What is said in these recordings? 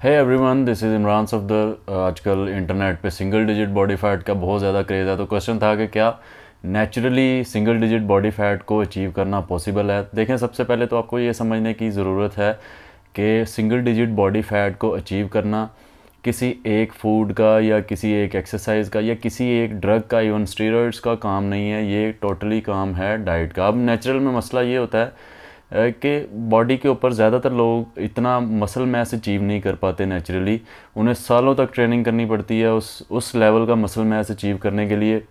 Hey everyone, this is Imran Safdar. आजकल internet पे single digit body fat का बहुत ज़्यादा क्रेज़ है। तो क्वेश्चन था कि क्या naturally single digit body fat को अचीव करना पॉसिबल है। देखें, सबसे पहले तो आपको ये समझने की ज़रूरत है कि सिंगल डिजिट बॉडी फैट को अचीव करना किसी एक फूड का या किसी एक एक्सरसाइज का या किसी एक ड्रग का, इवन स्टीरॉइड्स का काम नहीं है। ये टोटली काम है डाइट का। अब नेचुरल में मसला ये होता है कि बॉडी के ऊपर ज़्यादातर लोग इतना मसल मैस अचीव नहीं कर पाते नेचुरली। उन्हें सालों तक ट्रेनिंग करनी पड़ती है उस लेवल का मसल मैस अचीव करने के लिए,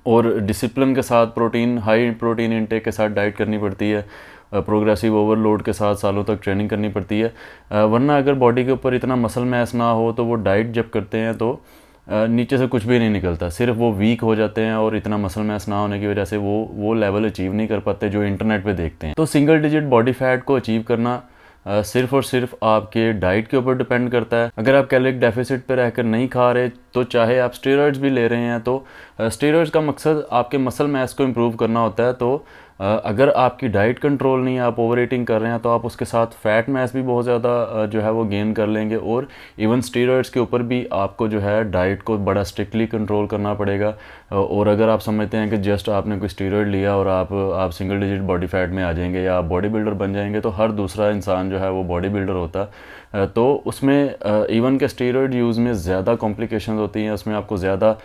और डिसिप्लिन के साथ हाई प्रोटीन इनटेक के साथ डाइट करनी पड़ती है। प्रोग्रेसिव ओवरलोड के साथ सालों तक ट्रेनिंग करनी पड़ती है। वरना अगर बॉडी के ऊपर इतना मसल मैस ना हो तो वो डाइट जब करते हैं तो नीचे से कुछ भी नहीं निकलता, सिर्फ वो वीक हो जाते हैं और इतना मसल मैस ना होने की वजह से वो लेवल अचीव नहीं कर पाते जो इंटरनेट पे देखते हैं। तो सिंगल डिजिट बॉडी फैट को अचीव करना सिर्फ और सिर्फ आपके डाइट के ऊपर डिपेंड करता है। अगर आप कैलोरिक डेफिसिट पे रहकर नहीं खा रहे तो चाहे आप स्टेरॉइड्स भी ले रहे हैं, तो स्टेरॉइड्स का मकसद आपके मसल मैस को इम्प्रूव करना होता है। तो अगर आपकी डाइट कंट्रोल नहीं है, आप ओवर ईटिंग कर रहे हैं, तो आप उसके साथ फैट मैस भी बहुत ज़्यादा जो है वो गेन कर लेंगे। और इवन स्टेरॉइड्स के ऊपर भी आपको जो है डाइट को बड़ा स्ट्रिक्टली कंट्रोल करना पड़ेगा। और अगर आप समझते हैं कि जस्ट आपने कोई स्टेरॉइड लिया और आप सिंगल डिजिट बॉडी फैट में आ जाएंगे या आप बॉडी बिल्डर बन जाएंगे, तो हर दूसरा इंसान जो है वो बॉडी बिल्डर होता। तो उसमें इवन के स्टेरॉइड यूज़ में ज़्यादा कॉम्प्लिकेशंस होती हैं। उसमें आपको ज़्यादा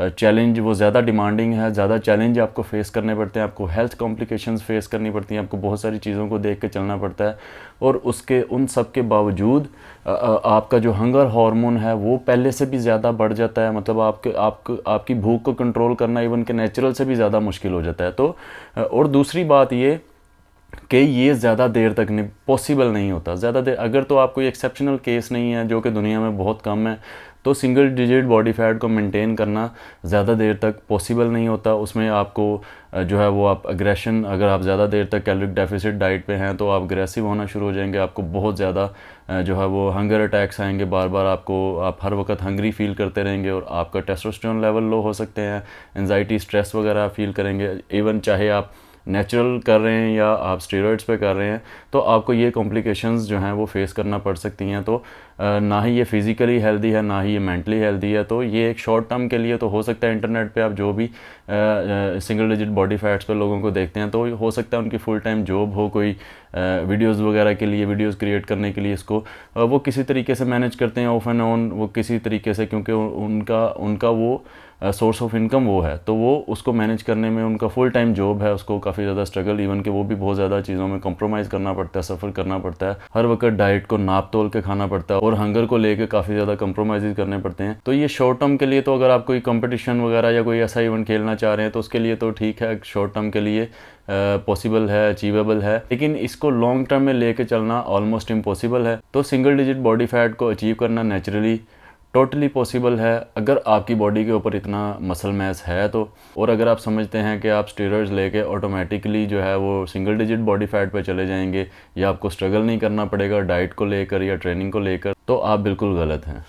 चैलेंज, वो ज़्यादा डिमांडिंग है, ज़्यादा चैलेंज आपको फेस करने पड़ते हैं, आपको हेल्थ कॉम्प्लिकेशंस फेस करनी पड़ती हैं, आपको बहुत सारी चीज़ों को देख के चलना पड़ता है। और उन सब के बावजूद आपका जो हंगर हार्मोन है वो पहले से भी ज़्यादा बढ़ जाता है। मतलब आपकी भूख को कंट्रोल करना इवन के नेचुरल से भी ज़्यादा मुश्किल हो जाता है। तो और दूसरी बात ये कि ये ज़्यादा देर तक नहीं पॉसिबल नहीं होता। ज़्यादा देर अगर तो आप कोई एक्सेप्शनल केस नहीं है, जो कि दुनिया में बहुत कम है, तो सिंगल डिजिट बॉडी फैट को मेंटेन करना ज़्यादा देर तक पॉसिबल नहीं होता। उसमें आपको जो है वो आप अग्रेशन, अगर आप ज़्यादा देर तक कैलोरिक डेफिसिट डाइट पे हैं तो आप अग्रेसिव होना शुरू हो जाएंगे। आपको बहुत ज़्यादा जो है वो हंगर अटैक्स आएंगे, बार बार आप हर वक्त हंग्री फील करते रहेंगे और आपका टेस्टोस्टेरोन लेवल लो हो सकते हैं। एंजाइटी, स्ट्रेस वगैरह फील करेंगे। इवन चाहे आप नेचुरल कर रहे हैं या आप स्टेरॉइड्स पे कर रहे हैं, तो आपको ये कॉम्प्लिकेशंस जो हैं वो फेस करना पड़ सकती हैं। तो ना ही ये फिज़िकली हेल्दी है, ना ही ये मेंटली हेल्दी है। तो ये एक शॉर्ट टर्म के लिए तो हो सकता है। इंटरनेट पे आप जो भी सिंगल डिजिट बॉडी फैट्स पे लोगों को देखते हैं, तो हो सकता है उनकी फुल टाइम जॉब हो, कोई वीडियोज़ वगैरह के लिए, वीडियोज़ क्रिएट करने के लिए इसको वो किसी तरीके से मैनेज करते हैं ऑफ एंड ऑन, वो किसी तरीके से, क्योंकि उनका वो सोर्स ऑफ इनकम वो है, तो वो उसको मैनेज करने में उनका फुल टाइम जॉब है, उसको काफ़ी ज़्यादा स्ट्रगल, इवन कि वो भी बहुत ज़्यादा चीज़ों में कंप्रोमाइज़ करना पड़ता है, सफ़र करना पड़ता है। हर वक्त डाइट को नाप तोल के खाना पड़ता है और हंगर को लेके काफ़ी ज़्यादा कंप्रोमाइज़ करने पड़ते हैं। तो ये शॉर्ट टर्म के लिए, तो अगर आप कोई कंपटीशन वगैरह या कोई ऐसा इवेंट खेलना चाह रहे हैं तो उसके लिए तो ठीक है, शॉर्ट टर्म के लिए पॉसिबल है, अचीवेबल है। लेकिन इसको लॉन्ग टर्म में लेके चलना ऑलमोस्ट इम्पॉसिबल है। तो सिंगल डिजिट बॉडी फैट को अचीव करना नेचुरली टोटली पॉसिबल है अगर आपकी बॉडी के ऊपर इतना मसल मैस है तो। और अगर आप समझते हैं कि आप स्टेरॉइड्स लेके ऑटोमेटिकली जो है वो सिंगल डिजिट बॉडी फैट पे चले जाएंगे या आपको स्ट्रगल नहीं करना पड़ेगा डाइट को लेकर या ट्रेनिंग को लेकर, तो आप बिल्कुल गलत हैं।